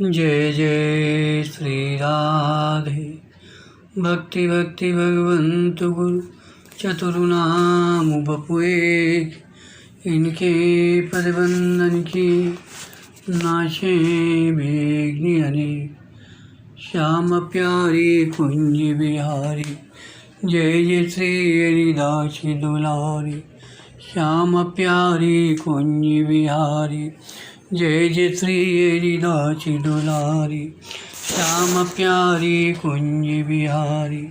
जय जय श्री राधे। भक्ति भक्ति भगवंतु गुरु चतुर्नाम बपुए, इनके पदबंदन की नाशे विघ्न अनेक। श्याम प्यारी कुंज बिहारी, जय जय श्री हरिदास दुलारी। श्याम प्यारी कुंज बिहारी, जय जय श्री हरिदास दुलारी। श्याम प्यारी कुंज बिहारी,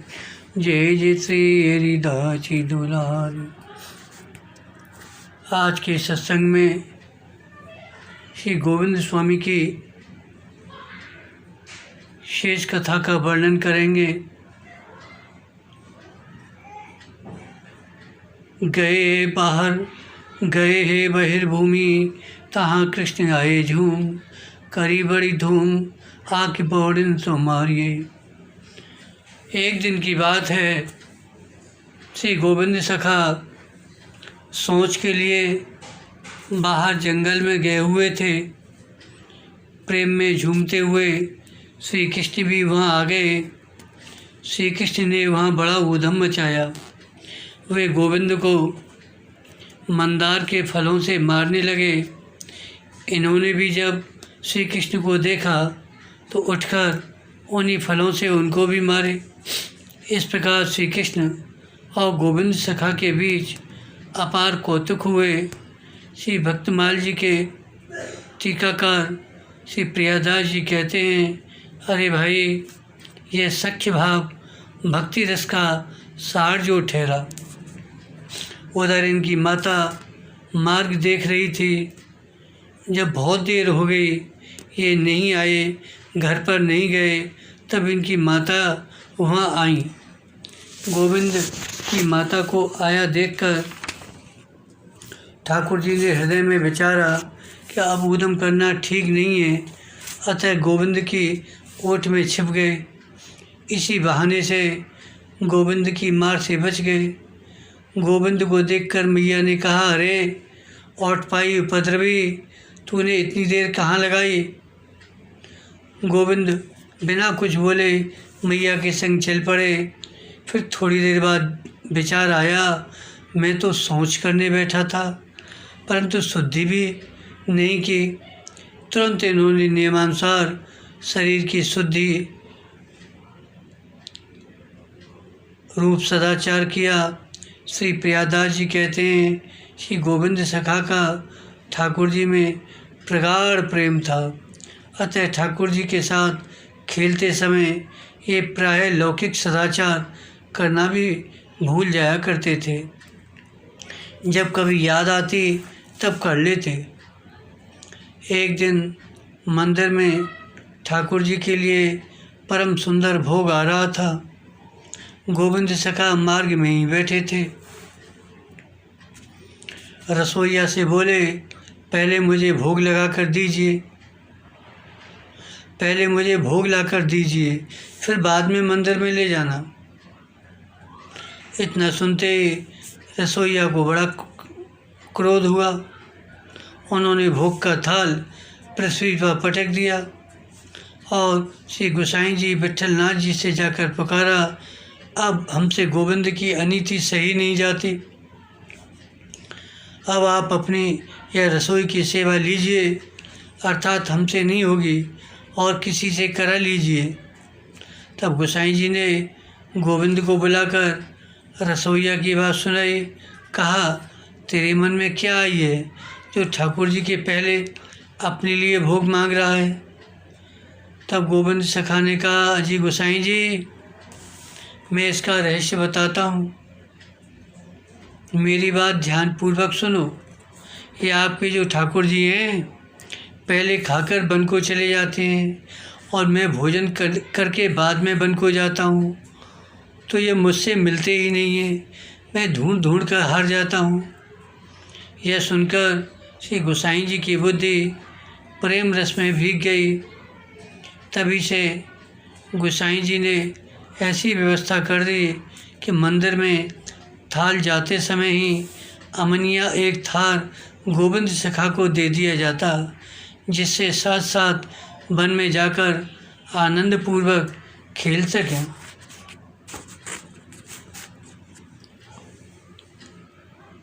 जय जय श्री हरिदास दुलारी। आज के सत्संग में श्री गोविंद स्वामी की शेष कथा का वर्णन करेंगे। गए बाहर गए हे बहिर्भूमि, तहाँ कृष्ण आए झूम। करी बड़ी धूम, आके बौड़न सो मारिए। एक दिन की बात है, श्री गोविंद सखा सोच के लिए बाहर जंगल में गए हुए थे। प्रेम में झूमते हुए श्री कृष्ण भी वहाँ आ गए। श्री कृष्ण ने वहाँ बड़ा ऊधम मचाया। वे गोविंद को मंदार के फलों से मारने लगे। इन्होंने भी जब श्री कृष्ण को देखा तो उठकर उन्हीं फलों से उनको भी मारे। इस प्रकार श्री कृष्ण और गोविंद सखा के बीच अपार कौतुक हुए। श्री भक्तमाल जी के टीकाकार श्री प्रियादास जी कहते हैं, अरे भाई, यह सख्य भाव भक्ति रस का सार जो ठहरा। उधर इनकी माता मार्ग देख रही थी। जब बहुत देर हो गई, ये नहीं आए, घर पर नहीं गए, तब इनकी माता वहाँ आई। गोविंद की माता को आया देखकर ठाकुर जी ने हृदय में विचारा कि अब ऊधम करना ठीक नहीं है, अतः गोविंद की ओट में छिप गए। इसी बहाने से गोविंद की मार से बच गए। गोविंद को देखकर मैया ने कहा, अरे ओट पाई उपद्रवी, तूने इतनी देर कहाँ लगाई। गोविंद बिना कुछ बोले मैया के संग चल पड़े। फिर थोड़ी देर बाद विचार आया, मैं तो सोच करने बैठा था, परंतु शुद्धि भी नहीं की। तुरंत इन्होंने नियमानुसार शरीर की शुद्धि रूप सदाचार किया। श्री प्रियादास जी कहते हैं, श्री गोविंद सखा का ठाकुर जी में प्रगाढ़ प्रेम था, अतः ठाकुर जी के साथ खेलते समय ये प्रायः लौकिक सदाचार करना भी भूल जाया करते थे। जब कभी याद आती तब कर लेते। एक दिन मंदिर में ठाकुर जी के लिए परम सुंदर भोग आ रहा था। गोविंद सखा मार्ग में ही बैठे थे। रसोइया से बोले, पहले मुझे भोग लगा कर दीजिए, पहले मुझे भोग ला कर दीजिए, फिर बाद में मंदिर में ले जाना। इतना सुनते ही रसोइया को बड़ा क्रोध हुआ। उन्होंने भोग का थाल पृथ्वी पर पटक दिया और श्री गोसाई जी विट्ठल नाथ जी से जाकर पुकारा, अब हमसे गोविंद की अनीति सही नहीं जाती। अब आप अपनी यह रसोई की सेवा लीजिए, अर्थात हमसे नहीं होगी और किसी से करा लीजिए। तब गोसाई जी ने गोविंद को बुलाकर रसोइया की बात सुनाई। कहा, तेरे मन में क्या आई है जो ठाकुर जी के पहले अपने लिए भोग मांग रहा है। तब गोविंद सखा ने कहा, अजी गोसाई जी, मैं इसका रहस्य बताता हूँ, मेरी बात ध्यानपूर्वक सुनो। ये आपके जो ठाकुर जी हैं, पहले खाकर वन को चले जाते हैं और मैं भोजन करके बाद में वन को जाता हूँ, तो ये मुझसे मिलते ही नहीं हैं। मैं ढूंढ ढूंढ कर हार जाता हूँ। यह सुनकर श्री गोसाई जी की बुद्धि प्रेम रस में भीग गई। तभी से गोसाई जी ने ऐसी व्यवस्था कर दी कि मंदिर में थाल जाते समय ही अमनिया एक थाल गोविंद सखा को दे दिया जाता, जिससे साथ साथ वन में जाकर आनंदपूर्वक खेल सकें।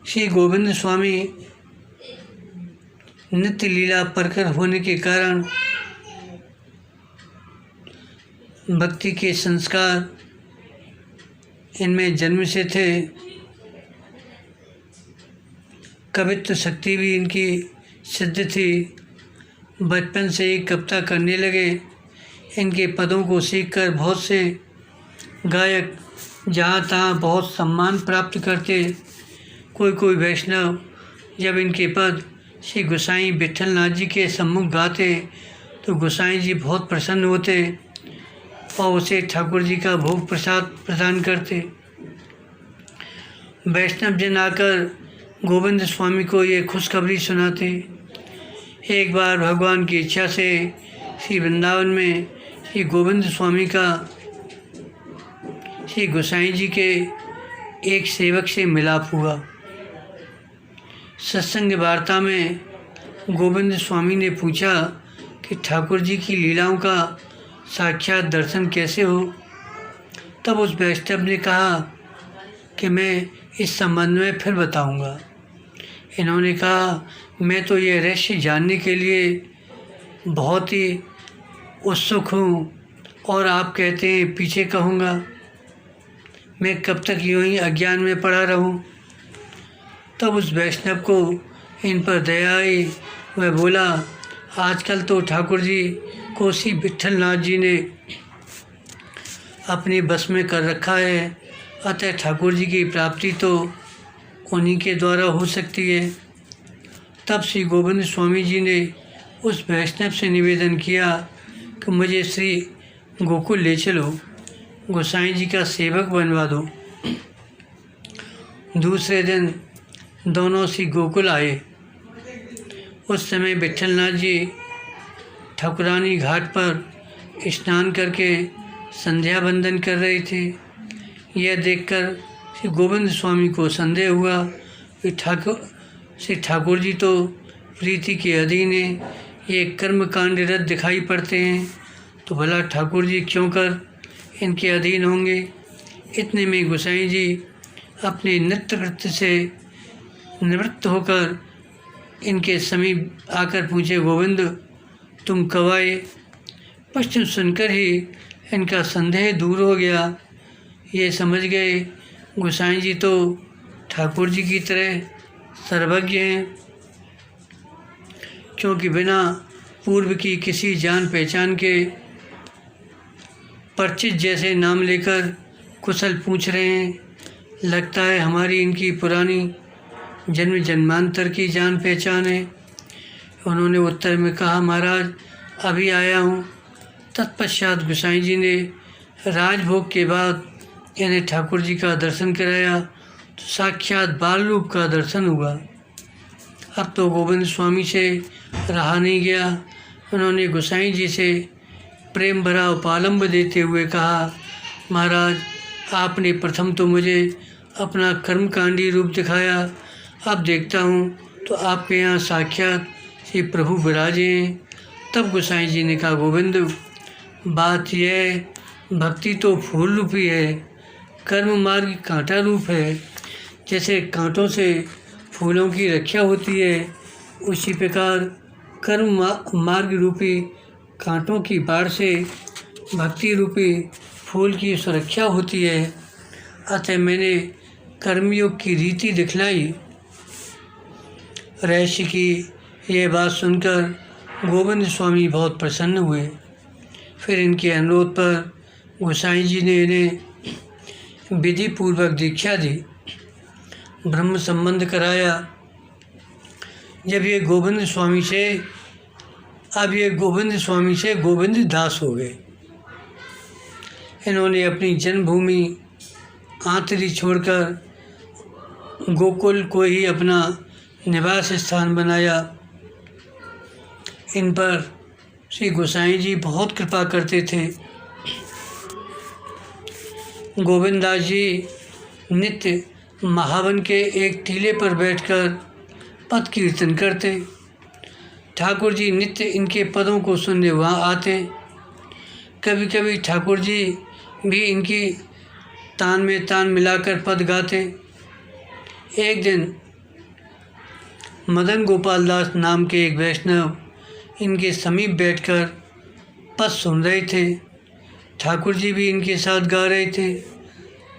श्री गोविंद स्वामी नित्य लीला प्रकट होने के कारण भक्ति के संस्कार इनमें जन्म से थे। कवित्व शक्ति भी इनकी सिद्ध थी। बचपन से ही कविता करने लगे। इनके पदों को सीखकर बहुत से गायक जहाँ तहाँ बहुत सम्मान प्राप्त करते। कोई वैष्णव जब इनके पद श्री गोसाई विट्ठलनाथ जी के सम्मुख गाते तो गोसाई जी बहुत प्रसन्न होते और उसे ठाकुर जी का भोग प्रसाद प्रदान करते। वैष्णव जन आकर गोविंद स्वामी को ये खुशखबरी सुनाते। एक बार भगवान की इच्छा से श्री वृंदावन में श्री गोविंद स्वामी का श्री गोसाई जी के एक सेवक से मिलाप हुआ। सत्संग वार्ता में गोविंद स्वामी ने पूछा कि ठाकुर जी की लीलाओं का साक्षात दर्शन कैसे हो। तब उस वैष्णव ने कहा कि मैं इस संबंध में फिर बताऊंगा। इन्होंने कहा, मैं तो ये रहस्य जानने के लिए बहुत ही उत्सुक हूँ और आप कहते हैं पीछे कहूँगा। मैं कब तक यूँ ही अज्ञान में पड़ा रहूँ। तब उस वैष्णव को इन पर दया आई। वह बोला, आजकल तो ठाकुर जी को श्री विट्ठलनाथ जी ने अपने बस में कर रखा है, अतः ठाकुर जी की प्राप्ति तो उन्हीं के द्वारा हो सकती है। तब श्री गोविंद स्वामी जी ने उस वैष्णव से निवेदन किया कि मुझे श्री गोकुल ले चलो, गोसाई जी का सेवक बनवा दो। दूसरे दिन दोनों श्री गोकुल आए। उस समय विट्ठलनाथ जी ठाकुरानी घाट पर स्नान करके संध्या वंदन कर रहे थे। यह देखकर श्री गोविंद स्वामी को संदेह हुआ कि श्री ठाकुर जी तो प्रीति के अधीन हैं, ये कर्मकांड रत दिखाई पड़ते हैं, तो भला ठाकुर जी क्यों कर इनके अधीन होंगे। इतने में गोसाई जी अपने नृत्य कृत्य से निवृत्त होकर इनके समीप आकर पूछे, गोविंद तुम कब आए। प्रश्न सुनकर ही इनका संदेह दूर हो गया। ये समझ गए गोसाई जी तो ठाकुर जी की तरह सर्वज्ञ हैं, क्योंकि बिना पूर्व की किसी जान पहचान के परिचित जैसे नाम लेकर कुशल पूछ रहे हैं। लगता है हमारी इनकी पुरानी जन्म जन्मांतर की जान पहचान है। उन्होंने उत्तर में कहा, महाराज अभी आया हूँ। तत्पश्चात गोसाई जी ने राजभोग के बाद इन्हें ठाकुर जी का दर्शन कराया तो साक्षात बाल रूप का दर्शन हुआ। अब तो गोविंद स्वामी से रहा नहीं गया। उन्होंने गोसाई जी से प्रेम भरा उपालंब देते हुए कहा, महाराज आपने प्रथम तो मुझे अपना कर्मकांडी रूप दिखाया, अब देखता हूँ तो आपके यहाँ साक्षात श्री प्रभु विराजे हैं। तब गोसाई जी ने कहा, गोविंद बात यह भक्ति तो फूल रूपी है, कर्म मार्ग कांटा रूप है। जैसे कांटों से फूलों की रक्षा होती है, उसी प्रकार कर्म मार्ग रूपी कांटों की बाढ़ से भक्ति रूपी फूल की सुरक्षा होती है। अतः मैंने कर्मयोग की रीति दिखलाई। रहस्य की यह बात सुनकर गोविंद स्वामी बहुत प्रसन्न हुए। फिर इनके अनुरोध पर गोसाई जी ने इन्हें विधि पूर्वक दीक्षा दी, ब्रह्म संबंध कराया। अब ये गोविंद स्वामी से गोविंद दास हो गए। इन्होंने अपनी जन्मभूमि आंतरी छोड़कर गोकुल को ही अपना निवास स्थान बनाया। इन पर श्री गोसाई जी बहुत कृपा करते थे। गोविंददास जी नित्य महावन के एक टीले पर बैठकर पद कीर्तन करते। ठाकुर जी नित्य इनके पदों को सुनने वहाँ आते। कभी कभी ठाकुर जी भी इनकी तान में तान मिलाकर पद गाते। एक दिन मदन गोपाल दास नाम के एक वैष्णव इनके समीप बैठकर पद सुन रहे थे। ठाकुर जी भी इनके साथ गा रहे थे।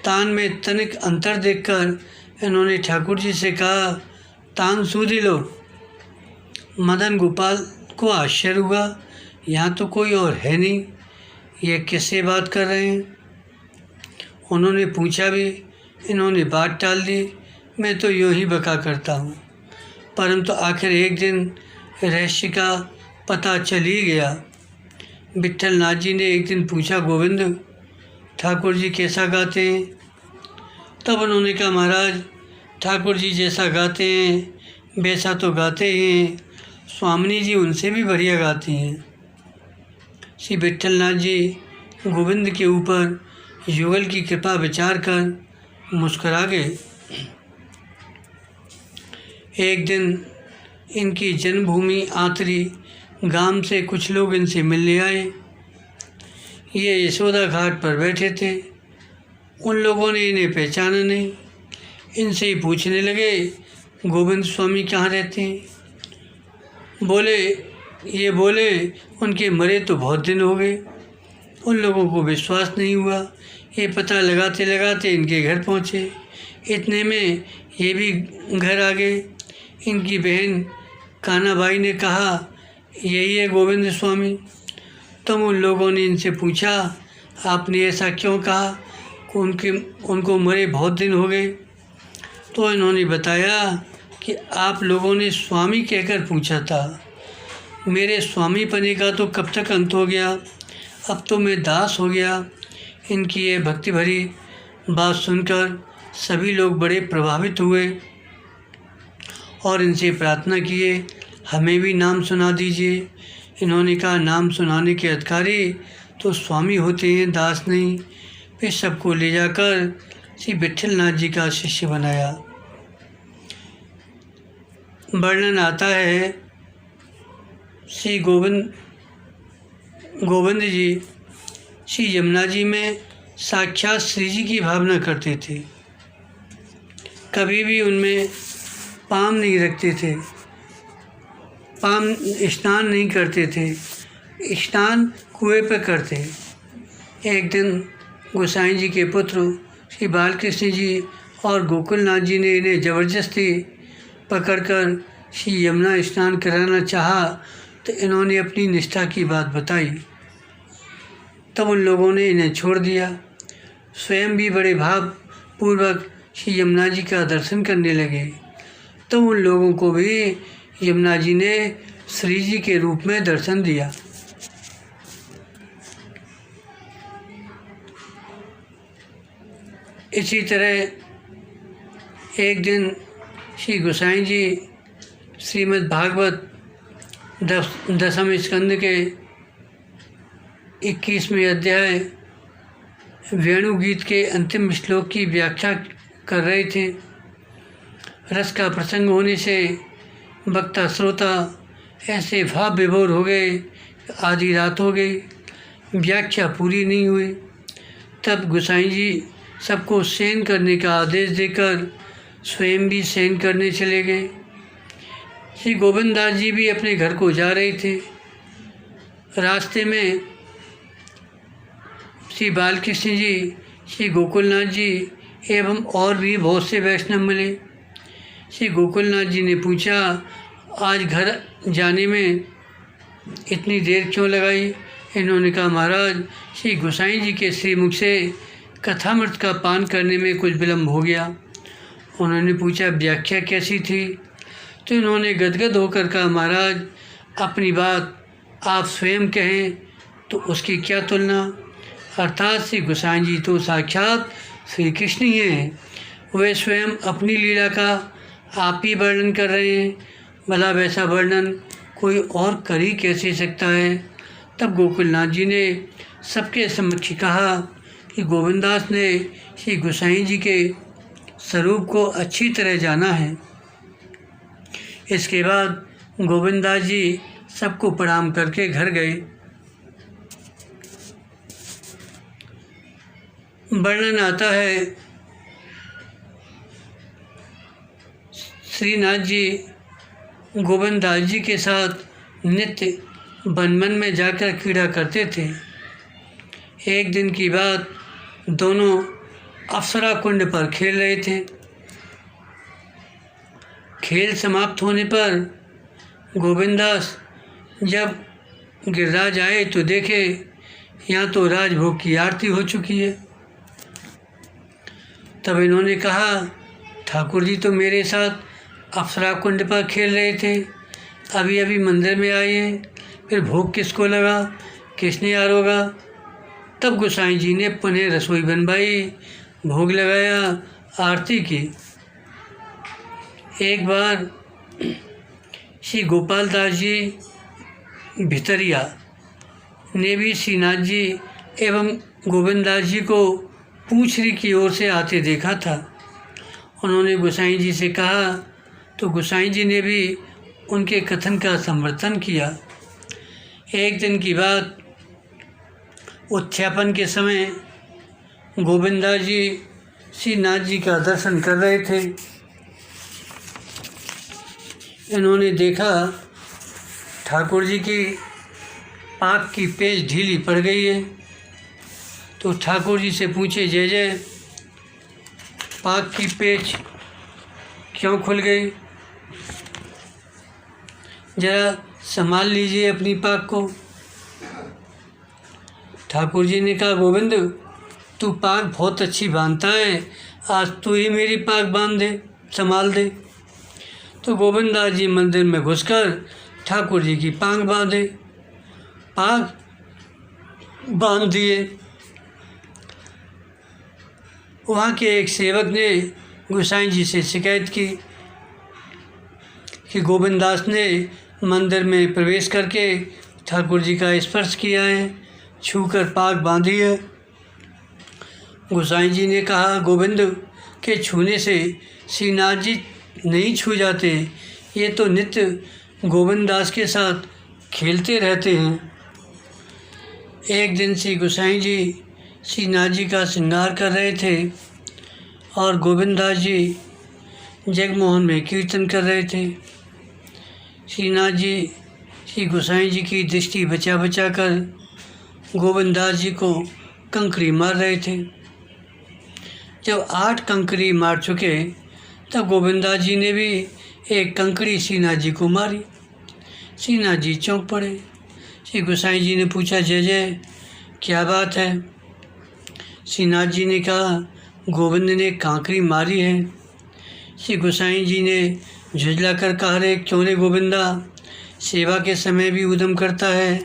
तान में तनिक अंतर देखकर इन्होंने ठाकुर जी से कहा, तान सूधी लो। मदन गोपाल को आश्चर्य हुआ, यहाँ तो कोई और है नहीं, ये किससे बात कर रहे हैं। उन्होंने पूछा भी, इन्होंने बात टाल दी, मैं तो यूँ ही बका करता हूँ। परंतु आखिर एक दिन रहस्य का पता चल ही गया। विट्ठल नाथ जी ने एक दिन पूछा, गोविंद ठाकुर जी कैसा गाते हैं? तब उन्होंने कहा, महाराज ठाकुर जी जैसा गाते हैं वैसा तो गाते ही हैं, स्वामिनी जी उनसे भी बढ़िया गाती हैं। श्री विट्ठल नाथ जी गोविंद के ऊपर युगल की कृपा विचार कर मुस्कुरा गए। एक दिन इनकी जन्मभूमि आंतरी गांव से कुछ लोग इनसे मिलने आए। ये यशोदा घाट पर बैठे थे। उन लोगों ने इन्हें पहचाना नहीं। इनसे ही पूछने लगे, गोविंद स्वामी कहाँ रहते हैं? बोले उनके मरे तो बहुत दिन हो गए। उन लोगों को विश्वास नहीं हुआ। ये पता लगाते लगाते इनके घर पहुँचे। इतने में ये भी घर आ गए। इनकी बहन कानाबाई ने कहा, यही है गोविंद स्वामी। तब उन लोगों ने इनसे पूछा, आपने ऐसा क्यों कहा कि उनको मरे बहुत दिन हो गए? तो इन्होंने बताया कि आप लोगों ने स्वामी कहकर पूछा था। मेरे स्वामी पने का तो कब तक अंत हो गया, अब तो मैं दास हो गया। इनकी ये भक्ति भरी बात सुनकर सभी लोग बड़े प्रभावित हुए और इनसे प्रार्थना किए, हमें भी नाम सुना दीजिए। इन्होंने कहा, नाम सुनाने के अधिकारी तो स्वामी होते हैं, दास नहीं। वे सबको ले जाकर श्री विट्ठल नाथ जी का शिष्य बनाया। वर्णन आता है, श्री गोविंद जी श्री यमुना जी में साक्षात श्री जी की भावना करते थे। कभी भी उनमें पाम नहीं रखते थे, पाम स्नान नहीं करते थे, स्नान कुएं पर करते। एक दिन गोसाई जी के पुत्र श्री बालकृष्ण जी और गोकुलनाथ जी ने इन्हें ज़बरदस्ती पकड़कर श्री यमुना स्नान कराना चाहा तो इन्होंने अपनी निष्ठा की बात बताई। तब उन लोगों ने इन्हें छोड़ दिया। स्वयं भी बड़े भाव पूर्वक श्री यमुना जी का दर्शन करने लगे। तब उन लोगों को भी यमुना जी ने श्री जी के रूप में दर्शन दिया। इसी तरह एक दिन श्री गोसाई जी श्रीमद् भागवत दसम स्कंद के 21वें अध्याय वेणु गीत के अंतिम श्लोक की व्याख्या कर रहे थे। रस का प्रसंग होने से वक्ता श्रोता ऐसे भाव विभोर हो गए, आधी रात हो गई, व्याख्या पूरी नहीं हुई। तब गोसाई जी सबको शयन करने का आदेश देकर स्वयं भी शयन करने चले गए। श्री गोविंद दास जी भी अपने घर को जा रहे थे। रास्ते में श्री बालकृष्ण जी, श्री गोकुलनाथ जी एवं और भी बहुत से वैष्णव मिले। श्री गोकुलनाथ जी ने पूछा, आज घर जाने में इतनी देर क्यों लगाई? इन्होंने कहा, महाराज श्री गोसाई जी के श्रीमुख से कथामृत का पान करने में कुछ विलम्ब हो गया। उन्होंने पूछा, व्याख्या कैसी थी? तो इन्होंने गदगद होकर कहा, महाराज अपनी बात आप स्वयं कहें तो उसकी क्या तुलना। अर्थात श्री गोसाई जी तो साक्षात श्री कृष्ण ही हैं, वे स्वयं अपनी लीला का आप ही वर्णन कर रहे हैं, भला वैसा वर्णन कोई और कर ही कैसे सकता है। तब गोकुलनाथ जी ने सबके समक्ष कहा कि गोविंदास ने श्री गोसाई जी के स्वरूप को अच्छी तरह जाना है। इसके बाद गोविंदास जी सबको प्रणाम करके घर गए। वर्णन आता है श्रीनाथ जी गोविंदास जी के साथ नित्य वन में जाकर क्रीड़ा करते थे। एक दिन की बात, दोनों अप्सरा कुंड पर खेल रहे थे। खेल समाप्त होने पर गोविंदास जब गिरिराज आए तो देखे यहाँ तो राजभोग की आरती हो चुकी है। तब इन्होंने कहा, ठाकुर जी तो मेरे साथ अप्सरा कुंड पर खेल रहे थे, अभी अभी मंदिर में आए हैं, फिर भोग किसको लगा, किसने आरोगा। तब गोसाई जी ने पुनः रसोई बनवाई, भोग लगाया, आरती की। एक बार श्री गोपाल दास जी भितरिया ने भी श्रीनाथ जी एवं गोविंदास जी को पूंछरी की ओर से आते देखा था। उन्होंने गोसाई जी से कहा तो गोसाई जी ने भी उनके कथन का समर्थन किया। एक दिन की बात, उत्थापन के समय गोविंदास जी श्रीनाथ जी का दर्शन कर रहे थे। इन्होंने देखा ठाकुर जी की पाक की पेच ढीली पड़ गई है, तो ठाकुर जी से पूछे, जय जय, पाक की पेच क्यों खुल गई, जरा संभाल लीजिए अपनी पाक को। ठाकुर जी ने कहा, गोविंद तू पाक बहुत अच्छी बांधता है, आज तू ही मेरी पाक बांध दे, संभाल दे। तो गोविंदास जी मंदिर में घुसकर ठाकुर जी की पाक बांध दिए। वहाँ के एक सेवक ने गोसाई जी से शिकायत की कि गोविंदास ने मंदिर में प्रवेश करके ठाकुर जी का स्पर्श किया है, छूकर पाक बांधी है। गोसाई जी ने कहा, गोविंद के छूने से श्रीनाथ जी नहीं छू जाते, ये तो नित्य गोविंदास के साथ खेलते रहते हैं। एक दिन श्री गोसाई जी श्रीनाथ जी का श्रृंगार कर रहे थे और गोविंदास जी जगमोहन में कीर्तन कर रहे थे। श्रीनाथ जी श्री गोसाई जी की दृष्टि बचा बचा कर गोविंदास जी को कंकड़ी मार रहे थे। जब 8 कंकड़ी मार चुके तब गोविंदास जी ने भी एक कंकड़ी श्रीनाथ जी को मारी। श्रीनाथ जी चौंक पड़े। श्री गोसाई जी ने पूछा, जय जय, क्या बात है। श्रीनाथ जी ने कहा, गोविंद ने कांकरी मारी है। श्री गोसाई जी ने झुंझला कर कहा, रे क्यों रे गोविंदा, सेवा के समय भी उद्यम करता है।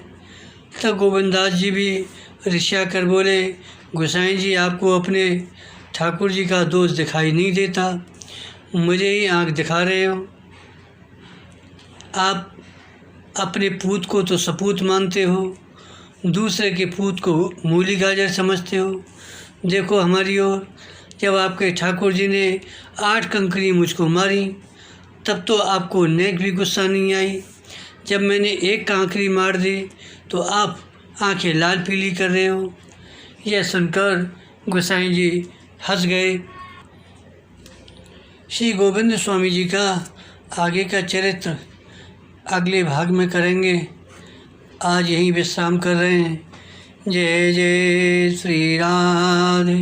तब गोविंदास जी भी ऋषा कर बोले, गोसाई जी आपको अपने ठाकुर जी का दोष दिखाई नहीं देता, मुझे ही आँख दिखा रहे हो। आप अपने पूत को तो सपूत मानते हो, दूसरे के पूत को मूली गाजर समझते हो। देखो हमारी ओर, जब आपके ठाकुर जी ने 8 कंकड़ी मुझको मारी तब तो आपको नेक भी गुस्सा नहीं आई। जब मैंने एक कांकरी मार दी तो आप आंखें लाल पीली कर रहे हो। यह सुनकर गोसाई जी हंस गए। श्री गोविंद स्वामी जी का आगे का चरित्र अगले भाग में करेंगे। आज यहीं विश्राम कर रहे हैं। जय जय श्री राधे।